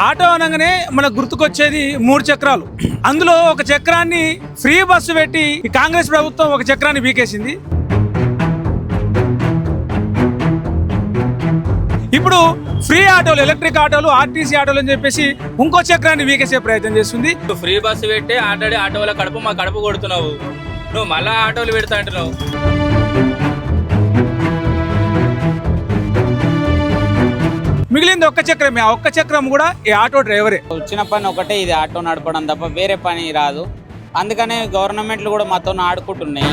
Auto అనగానే మనకు గుర్తుకొచ్చేది 3 చక్రాలు. అందులో ఒక చక్రాన్ని ఫ్రీ బస్సు పెట్టి ఈ కాంగ్రెస్ ప్రభుత్వం ఒక చక్రాన్ని బీకేసింది. ఇప్పుడు ఫ్రీ ఆటోలు, ఎలక్ట్రిక్ ఆటోలు, ఆర్టీసీ ఆటోలు అని చెప్పేసి ఇంకో చక్రాన్ని బీకేసే ప్రయత్నం చేస్తుంది. ఫ్రీ బస్సు పెట్టి ఆల్రెడీ ఆటోల కడుపు మా కడుపు కొడుతున్నావు, నువ్వు మళ్ళా ఆటోలు పెడతా అంటున్నావు. మిగిలింది ఒక్క చక్రమే. ఆ ఒక్క చక్రం కూడా ఈ ఆటో డ్రైవరే. వచ్చిన పని ఒకటే, ఇది ఆటో నడపడం తప్ప వేరే పని రాదు. అందుకనే గవర్నమెంట్లు కూడా మాతో ఆడుకుంటున్నాయి.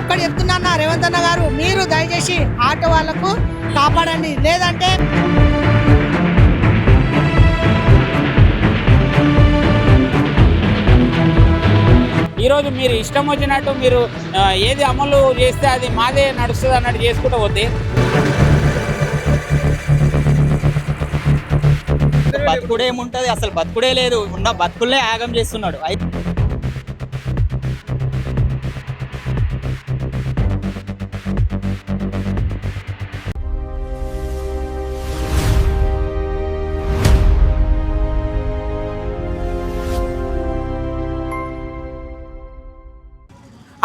ఒక్కడు చెప్తున్నా రేవంత్ అన్న గారు, మీరు దయచేసి ఆటో వాళ్ళకు కాపాడండి, లేదంటే ఈరోజు మీరు ఇష్టం వచ్చినట్టు మీరు ఏది అమలు చేస్తే అది మాదే నడుస్తుంది అన్నట్టు చేసుకుంటూ పోతే బతుకుడేముంటుంది, అసలు బతుకుడే లేదు. ఉన్న బతుకులే యాగం చేస్తున్నాడు.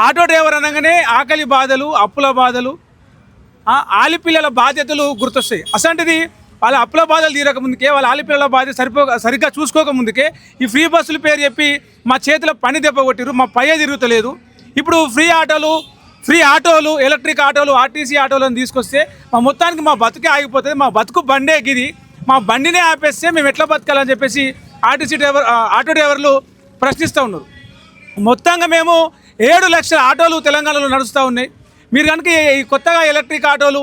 ఆటో డ్రైవర్ అనగానే ఆకలి బాధలు, అప్పుల బాధలు, ఆలిపిల్లల బాధ్యతలు గుర్తొస్తాయి. అసంటిది వాళ్ళ అప్పుల బాధలు తీరక ముందుకే, వాళ్ళ ఆలిపిల్లల బాధ్యత సరిగ్గా చూసుకోక ముందుకే ఈ ఫ్రీ బస్సుల పేరు చెప్పి మా చేతిలో పని దెబ్బ కొట్టిరు, మా పయ్య తిరుగుతలేదు. ఇప్పుడు ఫ్రీ ఆటోలు, ఎలక్ట్రిక్ ఆటోలు, ఆర్టీసీ ఆటోలను తీసుకొస్తే మా మొత్తానికి మా బతుకే ఆగిపోతుంది. మా బతుకు బండే గిది, మా బండినే ఆపేస్తే మేము ఎట్లా బతకాలని చెప్పేసి ఆటో డ్రైవర్లు ప్రశ్నిస్తూ ఉన్నారు. మొత్తంగా మేము 7 లక్షల ఆటోలు తెలంగాణలో నడుస్తూ ఉన్నాయి. మీరు కనుక ఈ కొత్తగా ఎలక్ట్రిక్ ఆటోలు,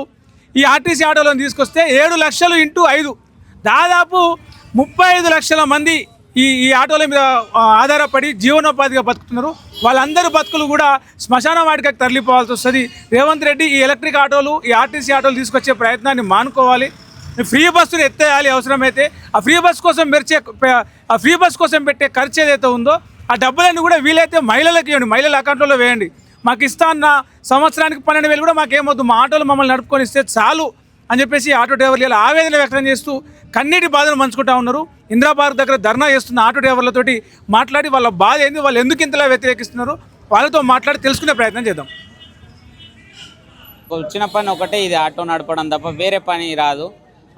ఈ ఆర్టీసీ ఆటోలను తీసుకొస్తే 7 లక్షలు ఇంటూ 5 దాదాపు 35 లక్షల మంది ఈ ఆటోల మీద ఆధారపడి జీవనోపాధిగా బతుకుతున్నారు. వాళ్ళందరూ బతుకులు కూడా శ్మశాన వాటికి తరలిపోవాల్సి వస్తుంది. రేవంత్ రెడ్డి ఈ ఎలక్ట్రిక్ ఆటోలు, ఈ ఆర్టీసీ ఆటోలు తీసుకొచ్చే ప్రయత్నాన్ని మానుకోవాలి. ఫ్రీ బస్సును ఎత్తేయాలి అవసరమైతే. ఆ ఫ్రీ బస్ కోసం పెట్టే ఖర్చు ఏదైతే ఉందో ఆ డబ్బులన్నీ కూడా వీలైతే మహిళలకు ఇవ్వండి, మహిళల అకౌంట్లో వేయండి. మాకు ఇస్తా అన్న సంవత్సరానికి 12,000 కూడా మాకేమొద్దు, మా ఆటోలు మమ్మల్ని నడుపుకొని ఇస్తే చాలు అని చెప్పేసి ఆటో డ్రైవర్లు ఇలా ఆవేదన వ్యక్తం చేస్తూ కన్నీటి బాధను పంచుకుంటా ఉన్నారు. ఇందిరాపార్క్ దగ్గర ధర్నా చేస్తున్న ఆటో డ్రైవర్లతోటి మాట్లాడి వాళ్ళ బాధ ఏంది, వాళ్ళు ఎందుకు ఇంతలా వ్యతిరేకిస్తున్నారు వాళ్ళతో మాట్లాడి తెలుసుకునే ప్రయత్నం చేద్దాం. వచ్చిన పని ఒకటే, ఇది ఆటో నడపడం తప్ప వేరే పని రాదు.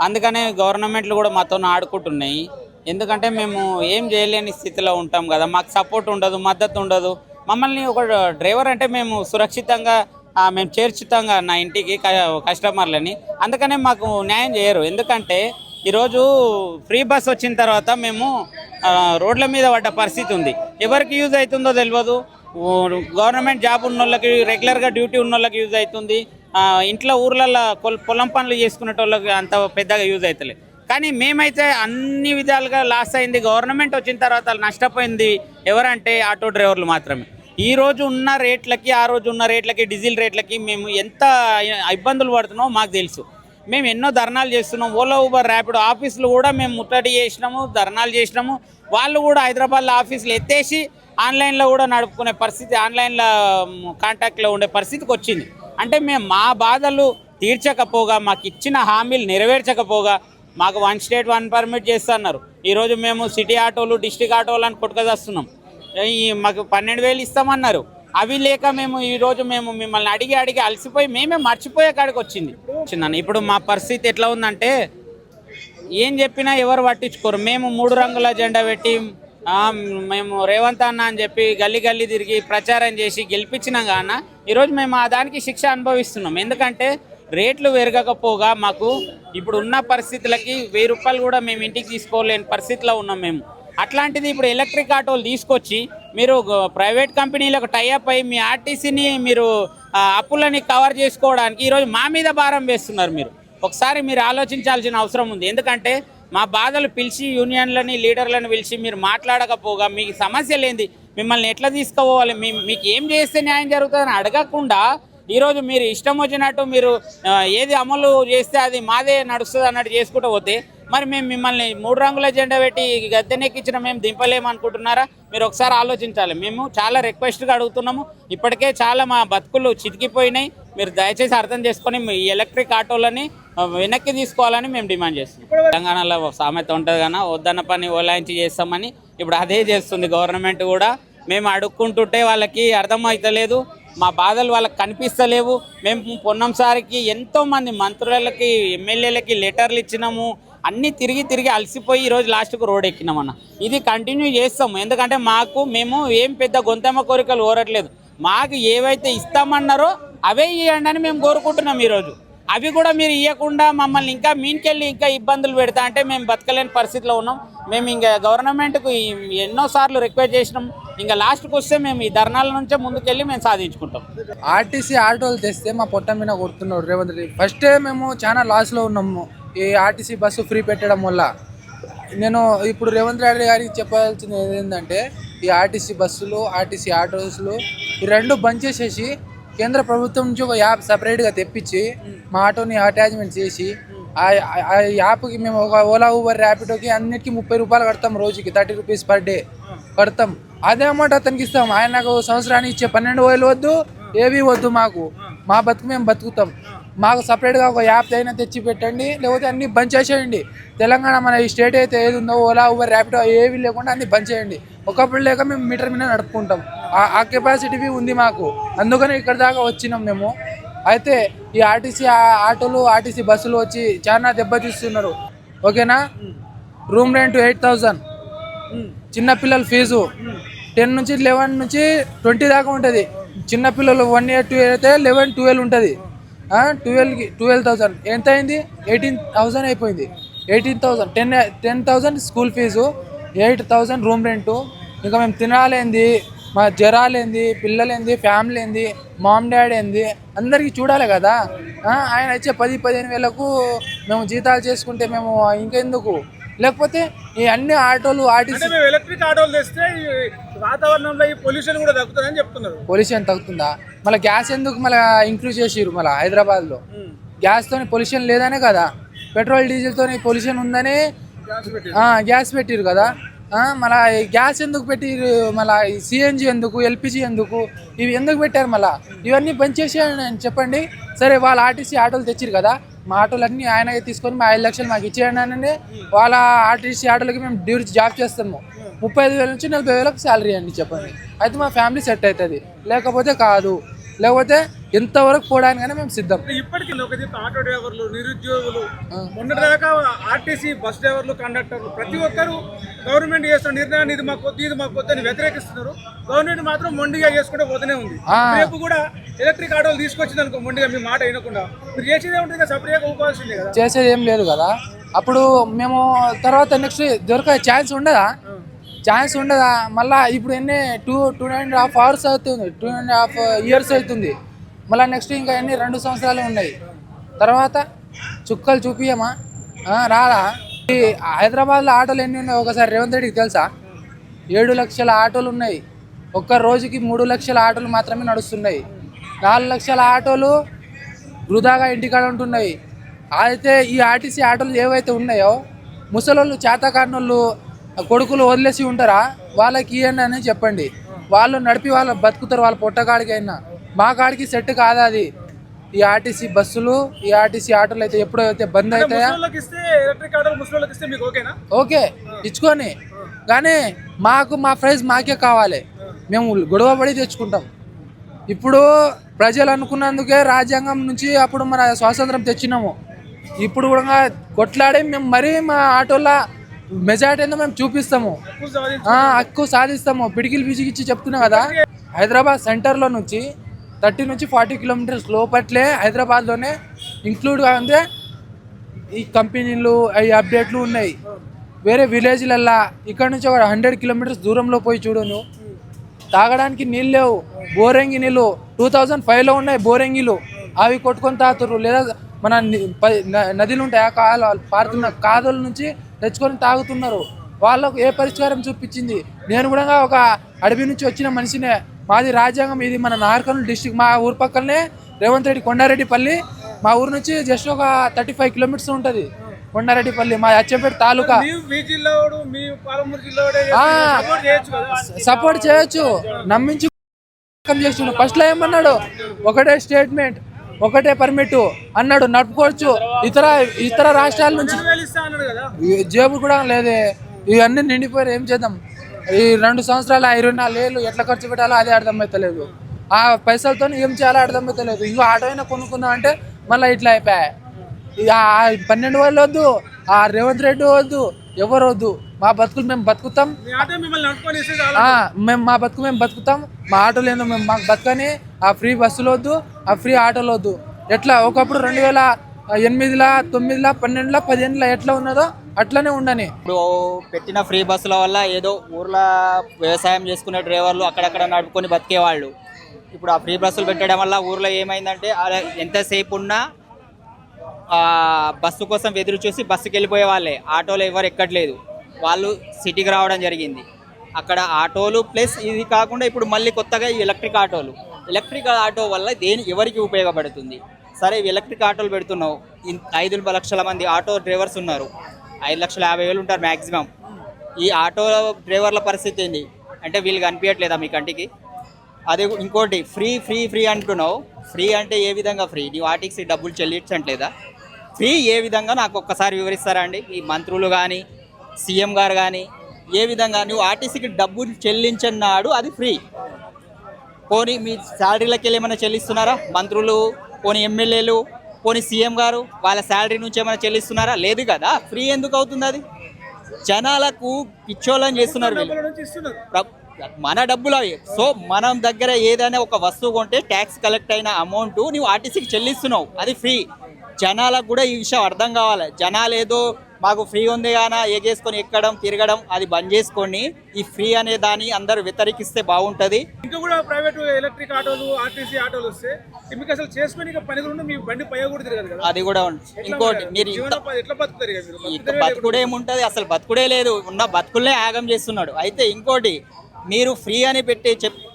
అందుకనే గవర్నమెంట్లు కూడా మాతో ఆడుకుంటున్నాయి. ఎందుకంటే మేము ఏం చేయలేని స్థితిలో ఉంటాం కదా, మాకు సపోర్ట్ ఉండదు, మద్దతు ఉండదు. మమ్మల్ని ఒక డ్రైవర్ అంటే మేము సురక్షితంగా మేము చేర్చుతాంగా నా ఇంటికి కస్టమర్లని, అందుకనే మాకు న్యాయం చేయరు. ఎందుకంటే ఈరోజు ఫ్రీ బస్ వచ్చిన తర్వాత మేము రోడ్ల మీద పడ్డ పరిస్థితి ఉంది. ఎవరికి యూజ్ అవుతుందో తెలియదు. గవర్నమెంట్ జాబ్ ఉన్న వాళ్ళకి, రెగ్యులర్గా డ్యూటీ ఉన్న వాళ్ళకి యూజ్ అవుతుంది. ఇంట్లో ఊర్లలో పొలం పనులు చేసుకునే వాళ్ళకి అంత పెద్దగా యూజ్ అవుతలేదు. కానీ మేమైతే అన్ని విధాలుగా లాస్ అయింది. గవర్నమెంట్ వచ్చిన తర్వాత నష్టపోయింది ఎవరంటే ఆటో డ్రైవర్లు మాత్రమే. ఈ రోజు ఉన్న రేట్లకి, ఆ రోజు ఉన్న రేట్లకి, డీజిల్ రేట్లకి మేము ఎంత ఇబ్బందులు పడుతున్నామో మాకు తెలుసు. మేము ఎన్నో ధర్నాలు చేస్తున్నాం. ఓలా, ఊబర్, ర్యాపిడో ఆఫీసులు కూడా మేము ముట్టడి చేసినాము, ధర్నాలు చేసినాము. వాళ్ళు కూడా హైదరాబాద్లో ఆఫీసులు ఎత్తేసి ఆన్లైన్లో కూడా నడుపుకునే పరిస్థితి, ఆన్లైన్లో కాంటాక్ట్లో ఉండే పరిస్థితికి వచ్చింది. అంటే మేము మా బాధలు తీర్చకపోగా, మాకు ఇచ్చిన హామీలు నెరవేర్చకపోగా మాకు 1 స్టేట్ 1 పర్మిట్ చేస్తున్నారు. ఈరోజు మేము సిటీ ఆటోలు, డిస్టిక్ ఆటోలు అని కొట్టుకొస్తున్నాం. మాకు 12,000 ఇస్తామన్నారు. అవి లేక మేము ఈరోజు మిమ్మల్ని అడిగి అలసిపోయి మేమే మర్చిపోయే కాడికి వచ్చిందన్న. ఇప్పుడు మా పరిస్థితి ఎట్లా ఉందంటే ఏం చెప్పినా ఎవరు పట్టించుకోరు. మేము 3 రంగుల జెండా పెట్టి మేము రేవంత్ అన్న అని చెప్పి గల్లీ తిరిగి ప్రచారం చేసి గెలిపించినాం కాన ఈరోజు మేము దానికి శిక్ష అనుభవిస్తున్నాం. ఎందుకంటే రేట్లు పెరగకపోగా మాకు ఇప్పుడు ఉన్న పరిస్థితులకి 1000 రూపాయలు కూడా మేము ఇంటికి తీసుకోలేని పరిస్థితిలో ఉన్నాం మేము. అట్లాంటిది ఇప్పుడు ఎలక్ట్రిక్ ఆటోలు తీసుకొచ్చి మీరు ప్రైవేట్ కంపెనీలకు టైఅప్ అయ్యి మీ ఆర్టీసీని మీరు అప్పులని కవర్ చేసుకోవడానికి ఈరోజు మా మీద భారం వేస్తున్నారు. ఒకసారి మీరు ఆలోచించాల్సిన అవసరం ఉంది. ఎందుకంటే మా బాధలు పిలిచి యూనియన్లని, లీడర్లను పిలిచి మీరు మాట్లాడకపోగా మీకు సమస్యలు ఏంది, మిమ్మల్ని ఎట్లా తీసుకోవాలి, మీకు ఏం చేస్తే న్యాయం జరుగుతుందని అడగకుండా ఈరోజు మీరు ఇష్టం వచ్చినట్టు మీరు ఏది అమలు చేస్తే అది మాదే నడుస్తుంది అన్నట్టు చేసుకుంటూ పోతే మరి మేము మిమ్మల్ని 3 రంగుల జెండా పెట్టి గద్దెనెక్కించిన మేము దింపలేమనుకుంటున్నారా? మీరు ఒకసారి ఆలోచించాలి. మేము చాలా రిక్వెస్ట్గా అడుగుతున్నాము. ఇప్పటికే చాలా మా బతుకులు చితికిపోయినాయి. మీరు దయచేసి అర్థం చేసుకొని మీ ఎలక్ట్రిక్ ఆటోలని వెనక్కి తీసుకోవాలని మేము డిమాండ్ చేస్తున్నాం. తెలంగాణలో సామెత ఉంటుంది కానీ వద్దన్న పని ఓలాయించి చేస్తామని ఇప్పుడు అదే చేస్తుంది గవర్నమెంట్ కూడా. మేము అడుక్కుంటుంటే వాళ్ళకి అర్థమవుతలేదు, మా బాధలు వాళ్ళకి కనిపిస్తలేవు. మేము పొన్నంసారికి ఎంతోమంది మంత్రులకి ఎమ్మెల్యేలకి లెటర్లు ఇచ్చినాము, అన్నీ తిరిగి అలసిపోయి ఈరోజు లాస్ట్కు రోడ్ ఎక్కినామన్న. ఇది కంటిన్యూ చేస్తాము, ఎందుకంటే మేము ఏం పెద్ద గొంతెమ్మ కోరికలు కోరట్లేదు. మాకు ఏవైతే ఇస్తామన్నారో అవే ఇవ్వండి అని మేము కోరుకుంటున్నాం ఈరోజు. అవి కూడా మీరు ఇవ్వకుండా మమ్మల్ని ఇంకా మీనికెళ్ళి ఇంకా ఇబ్బందులు పెడతా అంటే మేము బతకలేని పరిస్థితిలో ఉన్నాం. మేము ఇంకా గవర్నమెంట్కు ఎన్నోసార్లు రిక్వెస్ట్ చేసినాం. ఇంకా లాస్ట్కి వస్తే మేము ఈ ధర్నాల నుంచే ముందుకెళ్ళి మేము సాధించుకుంటాం. ఆర్టీసీ ఆటోలు తెస్తే మా పొట్ట మీద కొడుతున్నాడు రేవంత్ రెడ్డి. ఫస్టే మేము చాలా లాస్లో ఉన్నాము ఈ ఆర్టీసీ బస్సు ఫ్రీ పెట్టడం వల్ల. నేను ఇప్పుడు రేవంత్ రెడ్డి గారికి చెప్పాల్సింది ఏంటంటే ఈ ఆర్టీసీ బస్సులు, ఆర్టీసీ ఆటోస్లు ఈ రెండు బంద్ చేసేసి కేంద్ర ప్రభుత్వం నుంచి ఒక యాప్ సపరేట్గా తెప్పించి మా ఆటోని అటాచ్మెంట్ చేసి ఆ యాప్కి మేము ఒక ఓలా, ఊబర్, ర్యాపిడోకి అన్నిటికీ 30 రూపాయలు కడతాం, రోజుకి 30 రూపీస్ పర్ డే కడతాం. అదే అమౌంట్ అతనికి ఇస్తాం. ఆయనకు సంవత్సరానికి ఇచ్చే 12,000 వద్దు, ఏవి వద్దు. మా బతుకు మేము బతుకుతాం. మాకు సపరేట్గా ఒక యాప్ అయినా తెచ్చి పెట్టండి, లేకపోతే అన్నీ బంద్ చేసేయండి. తెలంగాణ మన ఈ స్టేట్ అయితే ఏది ఉందో ఓలా, ఊబర్, ర్యాపిడో ఏవి లేకుండా అన్నీ బంద్ చేయండి. ఒకప్పుడు లేక మేము మీటర్ మీద నడుపుకుంటాం. ఆ కెపాసిటీ ఉంది మాకు, అందుకని ఇక్కడ దాకా వచ్చినాం మేము. అయితే ఈ ఆర్టీసీ ఆటోలు, ఆర్టీసీ బస్సులు వచ్చి చాలా దెబ్బతీస్తున్నారు. ఓకేనా? రూమ్ రెంట్ 8,000, చిన్నపిల్లల ఫీజు 10 నుంచి 11 నుంచి 20 దాకా ఉంటుంది. చిన్నపిల్లలు 1 year 2 year అయితే 11, 12 ఉంటుంది. 12,000 ఎంత అయింది? 18,000 అయిపోయింది. 18,000, 10,000 స్కూల్ ఫీజు, 8,000 రూమ్ రెంటు. ఇంకా మేము తినాలేంది, మా జ్వరాలేంది, పిల్లలేంది, ఫ్యామిలీ ఏంది, మామ్ డాడీ ఏంది, అందరికీ చూడాలి కదా. ఆయన వచ్చే 10-15 వేలకు మేము జీతాలు చేసుకుంటే మేము ఇంకెందుకు? లేకపోతే ఈ అన్ని ఆటోలు ఆర్టీసీ ఎలక్ట్రిక్ ఆటోలు తెస్తే వాతావరణంలో ఈ పొల్యూషన్ కూడా తగ్గుతుందని చెప్తున్నారు. పొల్యూషన్ తగ్గుతుందా? మళ్ళీ గ్యాస్ ఎందుకు మళ్ళీ ఇంక్లూడ్ చేసిర్రు? మళ్ళీ హైదరాబాద్లో గ్యాస్తో పొల్యూషన్ లేదనే కదా, పెట్రోల్ డీజిల్తో పొల్యూషన్ ఉందని గ్యాస్ పెట్టిరు కదా. మళ్ళీ గ్యాస్ ఎందుకు పెట్టిరు? మళ్ళీ సిఎన్జి ఎందుకు, ఎల్పిజి ఎందుకు, ఇవి ఎందుకు పెట్టారు? మళ్ళీ ఇవన్నీ బంద్ చేసేయండి చెప్పండి. సరే, వాళ్ళు ఆర్టీసీ ఆటోలు తెచ్చిరు కదా, మా ఆటోలన్నీ ఆయన తీసుకొని మా 5 లక్షలు మాకు ఇచ్చేయండి అని వాళ్ళ ఆర్టీసీ ఆటోలకి మేము డ్యూటీ జాబ్ చేస్తాము. 35,000 నుంచి 40,000 శాలరీ అండి చెప్పండి. అయితే మా ఫ్యామిలీ సెట్ అవుతుంది, లేకపోతే కాదు. లేకపోతే ఎంతవరకు పోవడానికైనా మేము సిద్ధం. ఇప్పటికీ ఆటో డ్రైవర్లు, నిరుద్యోగులు, మొన్నటిదాకా ఆర్టీసీ బస్ డ్రైవర్లు, కండక్టర్లు ప్రతి ఒక్కరు గవర్నమెంట్ చేస్తున్న నిర్ణయాన్ని ఇది మాకు వద్దు అని వ్యతిరేకిస్తున్నారు. గవర్నమెంట్ మాత్రం మొండిగా చేసుకుంటూ పోతూనే ఉంది. రేపు కూడా ఎలక్ట్రిక్ ఆటోలు తీసుకొచ్చింది అనుకో, మొండిగా మీ మాట వినకుండా మీరు చేసేది ఉంటుంది, సపరేట్గా ఊపాల్సిందే కదా. చేసేది ఏం లేదు కదా. అప్పుడు మేము తర్వాత నెక్స్ట్ దొరికే ఛాన్స్ ఉండదా? మళ్ళీ ఇప్పుడు ఎన్ని 2.5 hours అవుతుంది, 2.5 years అవుతుంది. మళ్ళీ నెక్స్ట్ ఇంకా ఎన్ని 2 సంవత్సరాలు ఉన్నాయి. తర్వాత చుక్కలు చూపియమా? రాలా? ఈ హైదరాబాద్లో ఆటోలు ఎన్ని ఉన్నాయి ఒకసారి రేవంత్ రెడ్డికి తెలుసా? 7 లక్షల ఆటోలు ఉన్నాయి. ఒక్క రోజుకి 3 లక్షల ఆటోలు మాత్రమే నడుస్తున్నాయి. 4 లక్షల ఆటోలు వృధాగా ఇంటికాడ ఉంటున్నాయి. అయితే ఈ ఆర్టీసీ ఆటోలు ఏవైతే ఉన్నాయో ముసలోళ్ళు, చేతకానోళ్ళు కొడుకులు వదిలేసి ఉంటారా? వాళ్ళకి ఇవ్వండి అని చెప్పండి. వాళ్ళు నడిపి వాళ్ళు బతుకుతారు, వాళ్ళ పొట్టకాడికి అయినా. మా కాడికి సెట్ కాదా అది? ఈ ఆర్టీసీ బస్సులు, ఈ ఆర్టీసీ ఆటోలు అయితే ఎప్పుడైతే బంద్ అవుతాయా? ఓకే, ఇచ్చుకొని, కానీ మా ప్రైజ్ మాకే కావాలి. మేము గొడవ పడి తెచ్చుకుంటాం. ఇప్పుడు ప్రజలు అనుకున్నందుకే రాజ్యాంగం నుంచి అప్పుడు మన స్వాతంత్రం తెచ్చినాము. ఇప్పుడు కూడా కొట్లాడి మేము మరీ మా ఆటోల మెజార్టీ ఏందో మేము చూపిస్తాము, హక్కు సాధిస్తాము. పిడికిలు బిజిగిచ్చి చెప్తున్నా కదా. హైదరాబాద్ సెంటర్లో నుంచి 30 నుంచి 40 kilometers లోపట్లే హైదరాబాద్లోనే ఇంక్లూడ్గా ఉంది ఈ కంపెనీలు, ఈ అప్డేట్లు ఉన్నాయి. వేరే విలేజ్లల్లా ఇక్కడ నుంచి ఒక 100 kilometers దూరంలో పోయి చూడను, తాగడానికి నీళ్ళు లేవు. బోరింగి నీళ్ళు 2005లో ఉన్నాయి బోరింగిలు, అవి కొట్టుకొని తాగుతారు. లేదా మన నదులు ఉంటాయి, ఆ కాలువలు పారుతున్న కాదుల నుంచి తెచ్చుకొని తాగుతున్నారు. వాళ్ళకు ఏ పరిష్కారం చూపించింది? నేను కూడా ఒక అడవి నుంచి వచ్చిన మనిషినే. మాది రాజ్యాంగం, ఇది మన నాగర్కర్నూలు డిస్టిక్. మా ఊరు పక్కనే రేవంత్ రెడ్డి కొండారెడ్డిపల్లి. మా ఊరు నుంచి జస్ట్ ఒక 35 kilometers ఉంటుంది. కొండారెడ్డిపల్లి మా అచ్చంపేట తాలూకా మీ జిల్లాడు మీ పాలమూరు జిల్లాడే ఆ, సపోర్ట్ చేయొచ్చు కదా. సపోర్ట్ చేయొచ్చు, నమ్మించి చేస్తుండు. ఫస్ట్ లో ఏమన్నాడు, ఒకటే స్టేట్మెంట్ ఒకటే పర్మిట్ అన్నాడు, నడుపుకోవచ్చు. ఇతర రాష్ట్రాల నుంచి 2000 ఇస్తా అన్నాడు కదా. జేబు కూడా లేదే, ఇవన్నీ నిండిపోయారు. ఏం చేద్దాం? ఈ 2 సంవత్సరాల 24 ఏళ్ళు ఎట్లా ఖర్చు పెట్టాలో అదే అర్థమవుతలేదు. ఆ పైసలతో ఏం చేయాలో అర్థమవుతలేదు. ఇంకో ఆటో అయినా కొనుక్కుందాం అంటే మళ్ళీ ఇట్లా అయిపోయాయి. 12 వాళ్ళు వద్దు, ఆ రేవంత్ రెడ్డి వద్దు, ఎవరు వద్దు. మా బతుకులు మేము బతుకుతాం, మీ ఆటో మిమ్మల్ని నడుపుకొని ఇస్తే చాలు. మేము మా బతుకు మేము బతుకుతాం. మా ఆటోలు ఏందో మేము మాకు బతకని. ఆ ఫ్రీ బస్సులు వద్దు, ఆ ఫ్రీ ఆటోలు వద్దు. ఎట్లా ఒకప్పుడు 2008, 9, 12, 15 ఎట్లా ఉన్నదో అట్లనే ఉండని. ఇప్పుడు పెట్టిన ఫ్రీ బస్సుల వల్ల ఏదో ఊర్లో వ్యవసాయం చేసుకునే డ్రైవర్లు అక్కడక్కడ నడుపుకొని బతికేవాళ్ళు. ఇప్పుడు ఆ ఫ్రీ బస్సులు పెట్టడం వల్ల ఊర్లో ఏమైందంటే ఎంతసేపు ఉన్నా బస్సు కోసం ఎదురు చూసి బస్సుకి వెళ్ళిపోయే వాళ్ళే. ఆటోలో ఎవరు ఎక్కట్లేదు, వాళ్ళు సిటీకి రావడం జరిగింది. అక్కడ ఆటోలు ప్లస్ ఇది కాకుండా ఇప్పుడు మళ్ళీ కొత్తగా ఈ ఎలక్ట్రిక్ ఆటో వల్ల ఎవరికి ఉపయోగపడుతుంది? సరే, ఎలక్ట్రిక్ ఆటోలు పెడుతున్నావు, 5 లక్షల మంది ఆటో డ్రైవర్స్ ఉన్నారు, 5,50,000 ఉంటారు మ్యాక్సిమం. ఈ ఆటో డ్రైవర్ల పరిస్థితి ఏంటి అంటే వీళ్ళు కనిపించట్లేదా మీ కంటికి? అదే ఇంకోటి, ఫ్రీ అంటున్నావు. ఫ్రీ అంటే ఏ విధంగా ఫ్రీ? నీ ఆర్టీసీ డబ్బులు చెల్లించట్లేదా? ఫ్రీ ఏ విధంగా నాకు ఒక్కసారి వివరిస్తారా అండి? ఈ మంత్రులు కానీ సీఎం గారు కానీ ఏ విధంగా నువ్వు ఆర్టీసీకి డబ్బులు చెల్లించన్నాడు అది ఫ్రీ? పోనీ మీ శాలరీలకి వెళ్ళి ఏమైనా చెల్లిస్తున్నారా? మంత్రులు, పోనీ ఎమ్మెల్యేలు, పోనీ సీఎం గారు వాళ్ళ శాలరీ నుంచి ఏమైనా చెల్లిస్తున్నారా? లేదు కదా. ఫ్రీ ఎందుకు అవుతుంది? అది జనాలకు పిచ్చోళ్ళని చేస్తున్నారు వీళ్ళు. నుంచి ఇస్తున్నారు. మన డబ్బులు అవి. సో మనం దగ్గర ఏదైనా ఒక వస్తువు కొంటే ట్యాక్స్ కలెక్ట్ అయిన అమౌంట్ నువ్వు ఆర్టీసీకి చెల్లిస్తున్నావు, అది ఫ్రీ. జనాలకు కూడా ఈ విషయం అర్థం కావాలి. జనాలు ఏదో మాకు ఫ్రీ ఉంది కానీ ఎగేసుకొని ఎక్కడం తిరగడం అది బంద్ చేసుకొని ఈ ఫ్రీ అనే దాన్ని అందరూ వ్యతిరేకిస్తే బాగుంటుంది. ఇంకా కూడా ప్రైవేట్ ఎలక్ట్రిక్ ఆటోలు ఆర్టీసీ ఆటోలు వస్తే మీకు అసలు చేసుకొని పని కూడా మీ బండి పై కూడా తిరగదు కదా. అది కూడా ఇంకోటి, మీరు ఎట్లా బతుకుతారు ఇక మీరు? ఇంకా బతుకుడేముంటుంది? అసలు బతుకుడే లేదు, ఉన్న బతుకులనే ఆగం చేస్తున్నాడు. అయితే ఇంకోటి, మీరు ఫ్రీ అని పెట్టి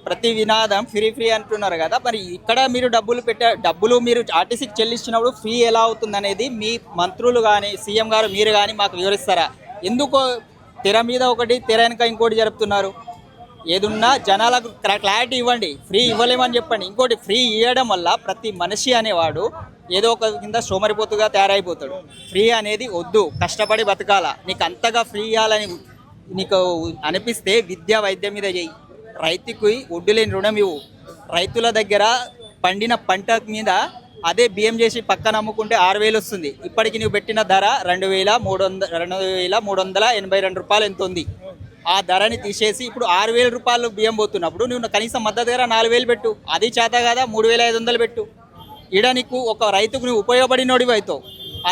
ప్రతి వినాదం ఫ్రీ అంటున్నారు కదా, మరి ఇక్కడ మీరు డబ్బులు మీరు ఆర్టీసీకి చెల్లించినప్పుడు ఫ్రీ ఎలా అవుతుంది అనేది మీ మంత్రులు కానీ సీఎం గారు మీరు కానీ మాకు వివరిస్తారా? ఎందుకో తెర మీద ఒకటి తెర వెనక ఇంకోటి జరుపుతున్నారు. ఏదున్నా జనాలకు క్లారిటీ ఇవ్వండి. ఫ్రీ ఇవ్వలేమని చెప్పండి. ఇంకోటి, ఫ్రీ ఇవ్వడం వల్ల ప్రతి మనిషి అనేవాడు ఏదో ఒక కింద సోమరిపోతుగా తయారైపోతాడు. ఫ్రీ అనేది వద్దు, కష్టపడి బతకాల. నీకు అంతగా ఫ్రీ ఇవ్వాలని నీకు అనిపిస్తే విద్యా వైద్యం మీద చేయి. రైతుకి ఒడ్డు లేని రుణం ఇవ్వు. రైతుల దగ్గర పండిన పంట మీద అదే బియ్యం చేసి పక్కన అమ్ముకుంటే 6,000 వస్తుంది. ఇప్పటికి నువ్వు పెట్టిన ధర 2,382 రూపాయలు ఎంత ఉంది? ఆ ధరని తీసేసి ఇప్పుడు 6,000 రూపాయలు బియ్యం పోతున్నప్పుడు నువ్వు కనీసం మద్దతు ధర 4,000 పెట్టు. అది చేత కదా 3,500 పెట్టు. ఈడ నీకు ఒక రైతుకు నువ్వు ఉపయోగపడినోడివి అవుతావు.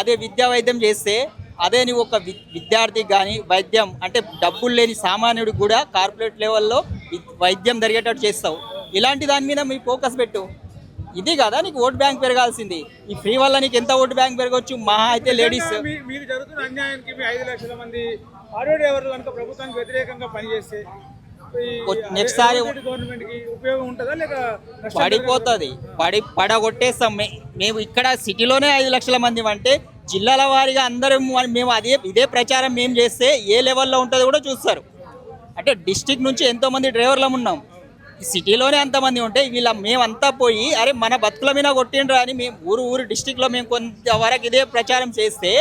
అదే విద్యా వైద్యం చేస్తే అదే నువ్వు ఒక విద్యార్థికి కానీ వైద్యం అంటే డబ్బులు లేని సామాన్యుడికి కూడా కార్పొరేట్ లెవెల్లో వైద్యం జరిగేటట్టు చేస్తావు. ఇలాంటి దాని మీద మీ ఫోకస్ పెట్టు. ఇది కదా నీకు ఓట్ బ్యాంక్ పెరగాల్సింది. ఈ ఫ్రీ వల్ల నీకు ఎంత ఓట్ బ్యాంక్ పెరగవచ్చు? మహా అయితే లేడీస్. మీకు జరుగుతున్న అన్యాయానికి మీ 5 లక్షల మంది ఆటో డ్రైవర్లు కనుక ప్రభుత్వానికి వ్యతిరేకంగా పనిచేస్తే నెక్స్ట్ సారి గవర్నమెంట్ కి ఉపయోగం ఉంటుందా లేక పడిపోతుంది? పడగొట్టేస్తాం. మేము ఇక్కడ సిటీలోనే 5 లక్షల మంది అంటే జిల్లాల వారీగా అందరం మేము ఇదే ప్రచారం మేము చేస్తే ఏ లెవెల్లో ఉంటుందో కూడా చూస్తారు. అంటే డిస్టిక్ నుంచి ఎంతోమంది డ్రైవర్లం ఉన్నాం, సిటీలోనే అంతమంది ఉంటే మేమంతా పోయి అరే మన బతుకుల మీద కొట్టిండ్రా అని మేము ఊరు డిస్టిక్లో మేము కొంతవరకు ఇదే ప్రచారం చేస్తే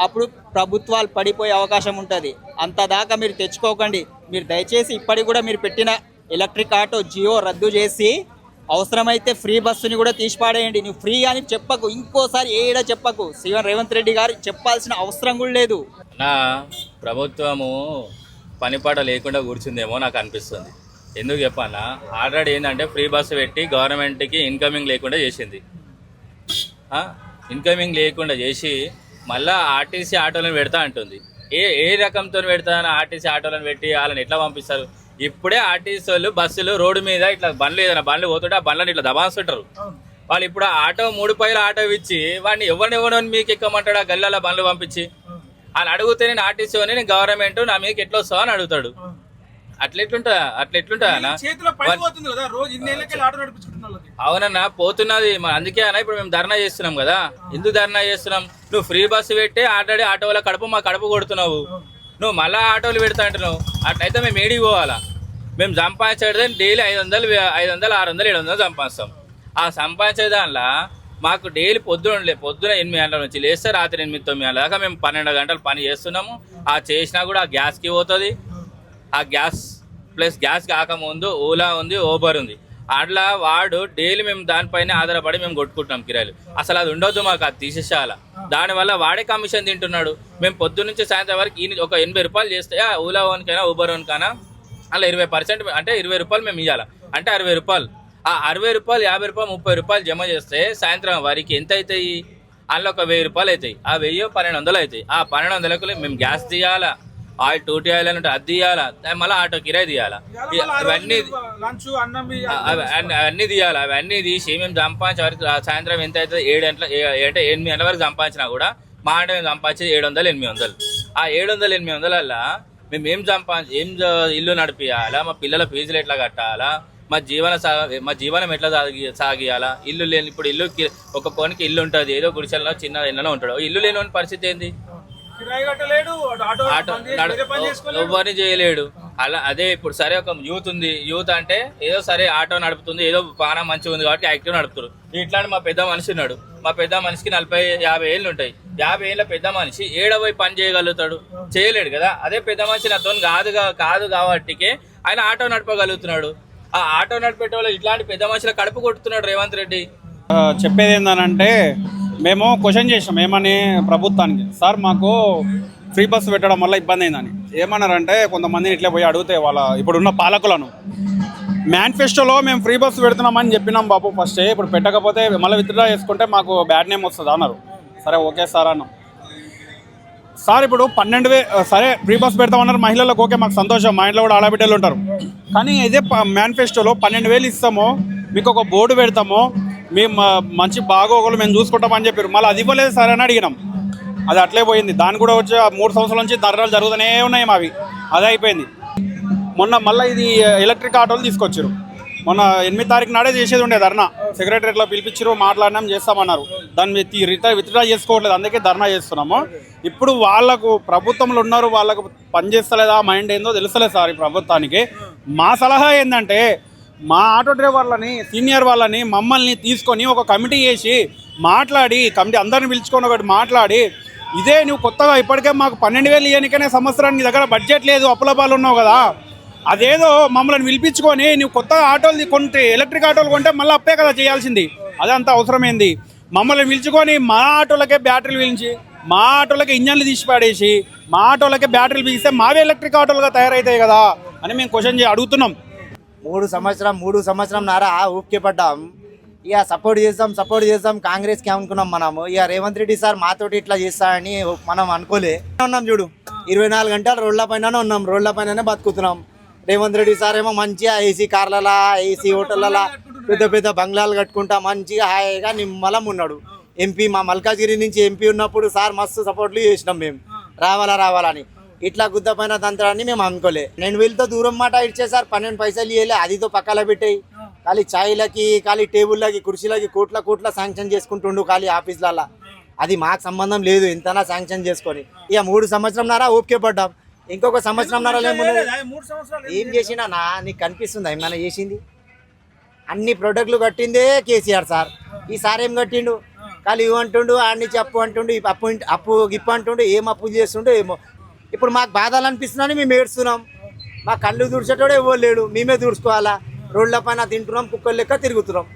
అప్పుడు ప్రభుత్వాలు పడిపోయే అవకాశం ఉంటుంది. అంతదాకా మీరు తెచ్చుకోకండి. మీరు దయచేసి ఇప్పటికి కూడా మీరు పెట్టిన ఎలక్ట్రిక్ ఆటో జియో రద్దు చేసి అవసరమైతే ఫ్రీ బస్సుని కూడా తీసిపాడేయండి. నువ్వు ఫ్రీ అని చెప్పకు, ఇంకోసారి ఏడ చెప్పకు. సీఎం రేవంత్ రెడ్డి గారు చెప్పాల్సిన అవసరం కూడా లేదు. నా ప్రభుత్వము పనిపాట లేకుండా కూర్చుందేమో నాకు అనిపిస్తుంది. ఎందుకు చెప్పన్నా, ఆల్రెడీ ఏంటంటే ఫ్రీ బస్సు పెట్టి గవర్నమెంట్కి ఇన్కమింగ్ లేకుండా చేసింది. ఇన్కమింగ్ లేకుండా చేసి మళ్ళీ ఆర్టీసీ ఆటోలను పెడతా అంటుంది. ఏ రకంతో పెడతానని ఆర్టీసీ ఆటోలను పెట్టి వాళ్ళని ఎట్లా పంపిస్తారు? ఇప్పుడే ఆర్టీసీ వాళ్ళు బస్సులు రోడ్డు మీద ఇట్లా ఏదైనా బండ్లు పోతుంటే ఆ బండ్లను ఇట్లా దబాస్తుంటారు. వాళ్ళు ఇప్పుడు ఆటో 3 పైల ఆటో ఇచ్చి వాడిని ఎవరిని మీకు ఎక్కమంటాడు? ఆ గల్లాల బండ్లు పంపించి వాళ్ళు అడిగితే నేను ఆర్టీసీ అని నేను గవర్నమెంట్ నా మీకు ఎట్లా వస్తావు అని అడుగుతాడు. అట్లెట్లుంటా అన్న చేతిలో పని పోతుంది కదా రోజు ఇన్నేళ్ళకి ఆటో నడిపించుకుంటున్న వాళ్ళకి. అవునన్నా పోతున్నది అందుకే అన్న ఇప్పుడు మేము ధర్నా చేస్తున్నాం కదా. ఎందుకు ధర్నా చేస్తున్నాం? నువ్వు ఫ్రీ బస్సు పెట్టి ఆల్రెడీ ఆటో వాళ్ళ మా కడుపు కొడుతున్నావు. నువ్వు మళ్ళా ఆటోలు పెడతా అంటున్నావు. అట్లయితే మేము ఏడికి పోవాలా? మేము సంపాదించేది డైలీ 500, 600, 700 సంపాదిస్తాం. ఆ సంపాదించే దానిలో మాకు డైలీ పొద్దున 8 గంటల నుంచి లేస్తే రాత్రి 8, 9 గంటల దాకా మేము 12 గంటలు పని చేస్తున్నాము. ఆ చేసినా కూడా ఆ గ్యాస్కి పోతుంది. ఆ గ్యాస్ ప్లస్ గ్యాస్ కాకముందు ఓలా ఉంది, ఊబర్ ఉంది. అట్లా వాడు డైలీ మేము దానిపైన ఆధారపడి మేము కొట్టుకుంటున్నాం కిరాయిలు. అసలు అది ఉండొద్దు, మాకు అది తీసేసాల. దానివల్ల వాడే కమిషన్ తింటున్నాడు. మేము పొద్దున్న నుంచి సాయంత్రం వరకు ఒక 80 రూపాయలు చేస్తే ఓలా ఓన్కైనా ఊబర్ ఓన్కైనా అలా 20% అంటే 20 రూపాయలు మేము ఇవ్వాలి. అంటే 60 రూపాయలు. ఆ 60 రూపాయలు, 50 రూపాయలు, 30 రూపాయలు జమ చేస్తే సాయంత్రం వారికి ఎంత అవుతాయి? అందులో ఒక 1000 రూపాయలు అవుతాయి. ఆ 1000 1200 అవుతాయి. ఆ 1200కు మేము గ్యాస్ తీయాలా, ఆయిల్ 2 ఆయిల్ అంటే అది తీయాలా, మళ్ళీ ఆటో కిరాయి తీయాలా, ఇవన్నీ లంచ్ అన్నం అవన్నీ తీయాలి. అవన్నీ తీసి మేము సంపాదించే వరకు సాయంత్రం ఎంత అవుతుంది? 7 గంటల అంటే 8 గంటల వరకు సంపాదించినా కూడా మా అంటే మేము సంపాదించేది 700, 800. ఆ 700, 800 మేము ఏం ఇల్లు నడిపియాలా, మా పిల్లల ఫీజులు ఎట్లా కట్టాలా, మా జీవనం ఎట్లా సాగియాలా? ఇల్లు లేని ఇప్పుడు ఇల్లు ఒక కోనికి ఇల్లు ఉంటుంది, ఏదో గుడిసెల్లో చిన్న ఇళ్ళలో ఉంటాడు. ఇల్లు లేని పరిస్థితి ఏంది? ఎవరిని చేయలేడు. అలా అదే ఇప్పుడు సరే ఒక యూత్ ఉంది. యూత్ అంటే ఏదో సరే ఆటో నడుపుతుంది, ఏదో బాగా మంచిగా ఉంది కాబట్టి యాక్టివ్ నడుపుతారు. ఇట్లాంటి మా పెద్ద మనిషి ఉన్నాడు. మా పెద్ద మనిషికి 40-50 ఏళ్ళు ఉంటాయి. 50 ఏళ్ళ పెద్ద మనిషి ఏడవై పని చేయగలుగుతాడు? చేయలేడు కదా. అదే పెద్ద మనిషి నాతో కాదు కాబట్టికే ఆయన ఆటో నడపగలుగుతున్నాడు. ఆ ఆటో నడిపేటోళ్ళు ఇట్లాంటి పెద్ద మనుషుల కడుపు కొట్టుతున్నాడు రేవంత్ రెడ్డి. చెప్పేది ఏంటంటే మేము క్వశ్చన్ చేసాం ఏమని ప్రభుత్వానికి, సార్ మాకు ఫ్రీ బస్సు పెట్టడం వల్ల ఇబ్బంది అయిందని. ఏమన్నారంటే కొంతమందిని ఇట్లా పోయి అడిగితే వాళ్ళ ఇప్పుడున్న పాలకులను, మేనిఫెస్టోలో మేము ఫ్రీ బస్సు పెడుతున్నామని చెప్పినాం బాబు ఫస్టే, ఇప్పుడు పెట్టకపోతే మళ్ళీ విత్డ్రా చేసుకుంటే మాకు బ్యాడ్ నేమ్ వస్తుంది అన్నారు. సరే ఓకే సార్ అన్నాం. సార్ ఇప్పుడు 12,000 సరే ఫ్రీ బస్ పెడతామన్నారు, మహిళలకు ఓకే మాకు సంతోషం, మా ఇంట్లో కూడా ఆడబిడ్డలు ఉంటారు. కానీ ఇదే మేనిఫెస్టోలో 12,000 ఇస్తాము, మీకు ఒక బోర్డు పెడతాము, మేము మంచి బాగోగులు మేము చూసుకుంటామని చెప్పారు. మళ్ళీ అది ఇవ్వలేదు సార్ అని అడిగినాం. అది అట్లే పోయింది. దాన్ని కూడా వచ్చి 3 సంవత్సరాల నుంచి ధర్నాలు జరుగుతూనే ఉన్నాయి మావి. అదే అయిపోయింది. మొన్న మళ్ళీ ఇది ఎలక్ట్రిక్ ఆటోలు తీసుకొచ్చారు. మొన్న 8 తారీఖు నాడే చేసేది ఉండే ధర్నా. సెక్రటరీలో పిలిపించారు, మాట్లాడినాం, చేస్తామన్నారు. దాన్ని విత్డ్రా చేసుకోవట్లేదు, అందుకే ధర్నా చేస్తున్నాము. ఇప్పుడు వాళ్ళకు ప్రభుత్వంలో ఉన్నారు, వాళ్ళకు పని చేస్తలేదా, మైండ్ ఏందో తెలుస్తలేదు సార్ ఈ ప్రభుత్వానికి. మా సలహా ఏంటంటే మా ఆటో డ్రైవర్లని, సీనియర్ వాళ్ళని, మమ్మల్ని తీసుకొని ఒక కమిటీ చేసి మాట్లాడి, కమిటీ అందరిని పిలుచుకొని ఒకటి మాట్లాడి, ఇదే నువ్వు కొత్తగా ఇప్పటికే మాకు 12,000 ఇవ్వనికనే సంవత్సరానికి దగ్గర బడ్జెట్ లేదు, అప్పుల పాలు ఉన్నావు కదా, అదేదో మమ్మల్ని పిలిపించుకొని నువ్వు కొత్తగా ఆటోలు కొంటే, ఎలక్ట్రిక్ ఆటోలు కొంటే మళ్ళీ అప్పే కదా చేయాల్సింది. అదంతా అవసరమైంది. మమ్మల్ని పిలుచుకొని మా ఆటోలకే బ్యాటరీలు పిలిచి, మా ఆటోలకే ఇంజన్లు తీసి పాడేసి, మా ఆటోలకే బ్యాటరీలు బిగిస్తే మావే ఎలక్ట్రిక్ ఆటోలుగా తయారవుతాయి కదా అని మేము క్వశ్చన్ అడుగుతున్నాం. 3 సంవత్సరం ఊపికే పడ్డాం. ఇక సపోర్ట్ చేస్తాం కాంగ్రెస్కి అనుకున్నాం మనము. ఇక రేవంత్ రెడ్డి సార్ మాతోటి ఇట్లా చేస్తారని మనం అనుకోలే ఉన్నాం. చూడు 24 గంటలు రోడ్ల పైన ఉన్నాం, రోడ్ల పైననే బతుకుతున్నాం. రేవంత్ రెడ్డి సార్ ఏమో మంచిగా ఏసీ కార్లలా, ఏసీ హోటళ్ళలా, పెద్ద పెద్ద బంగ్లాలు కట్టుకుంటా మంచిగా హాయిగా నిమ్మలం ఉన్నాడు. ఎంపీ మా మల్కాజ్గిరి నుంచి ఎంపీ ఉన్నప్పుడు సార్ మస్తు సపోర్ట్లు చేసినాం మేము, రావాలని. ఇట్లా గుద్ద పైన తంత్రాన్ని మేము అనుకోలే. 2,000తో దూరం మాట ఇచ్చేసారు, 12 పైసలు ఇవ్వలే, అదితో పక్కన పెట్టాయి. ఖాళీ ఛాయ్లకి, ఖాళీ టేబుల్లకి, కుర్చీలకి కోట్ల శాంక్షన్ చేసుకుంటుండు ఖాళీ ఆఫీసులలో. అది మాకు సంబంధం లేదు, ఎంతనా శాంక్షన్ చేసుకొని. ఇక 3 సంవత్సరంన్నర ఓపికే పడ్డాం. ఇంకొక సంవత్సరంన్నర ఏం చేసినా నీకు కనిపిస్తుందా ఏమన్నా చేసింది? అన్ని ప్రొడక్ట్లు కట్టిందే కేసీఆర్ సార్. ఈసారి ఏం కట్టిండు? ఖాళీ ఇవ్వంటుండు, ఆడి నుంచి అప్పు అంటుండు, అప్పు గిప్పు అంటుండు, ఏం అప్పు చేస్తుండో ఏమో. ఇప్పుడు మాకు బాధలు అనిపిస్తున్నాయని మేము ఏడుస్తున్నాం. మా కళ్ళు తుడిచేటోడే ఎవరు లేడు, మేమే తుడుచుకోవాలా. రోడ్ల పైన తింటున్నాం, కుక్కలు లెక్క తిరుగుతున్నాం.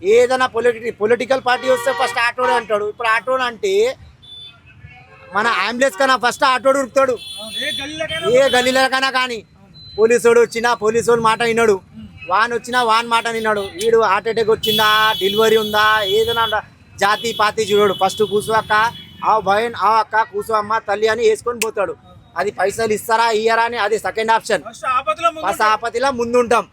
ఏదైనా పొలిటికల్ పార్టీ వస్తే ఫస్ట్ ఆటోడే అంటాడు. ఇప్పుడు ఆటోడు అంటే మన అంబులెన్స్ కన్నా ఫస్ట్ ఆటోడు ఉరుకుతాడు. ఏ గల్లీలకైనా కానీ పోలీసోడు వచ్చినా పోలీసోడు మాట విన్నాడు, వాన్ వచ్చినా వాన్ మాట విన్నాడు. వీడు హార్ట్ అటాక్ వచ్చిందా, డెలివరీ ఉందా, ఏదైనా జాతి పాతి చూడాడు. ఫస్ట్ కూర్చో అక్క, ఆ భయం, ఆ అక్క కూర్చో అమ్మ తల్లి అని వేసుకొని పోతాడు. అది పైసలు ఇస్తారా ఇయ్యరా అని అది సెకండ్ ఆప్షన్. ఫస్ట్ ఆపతిలో ముందుంటాం.